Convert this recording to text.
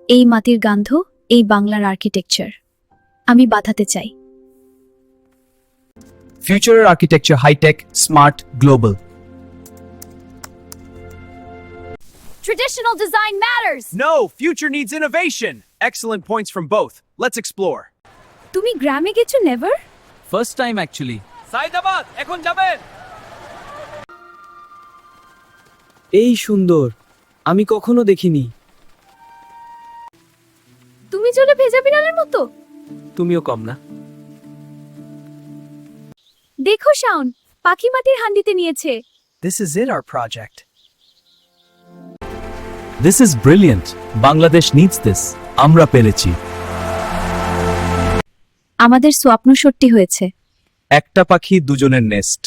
এই মাটির গন্ধ, এই বাংলার আর্কিটেকচার আমি বাঁধাতে চাই। Future architecture, high-tech, smart, global. Traditional design matters. No, future needs innovation. Excellent points from both. Let's explore. তুমি গ্রামে গেছো never? First time actually. Saidabad এখন যাবেন। এই সুন্দর, আমি কখনো দেখিনি। তুমি চলে ভেজা বিড়ালের মতো। তুমিও কম না। দেখো শাওন, পাখি মাটির হান্ডিতে নিয়েছে। This is it, our project. This is brilliant. Bangladesh needs this. আমরা পেরেছি। আমাদের স্বপ্ন সত্যি হয়েছে। একটা পাখি দুজনের নেস্ট।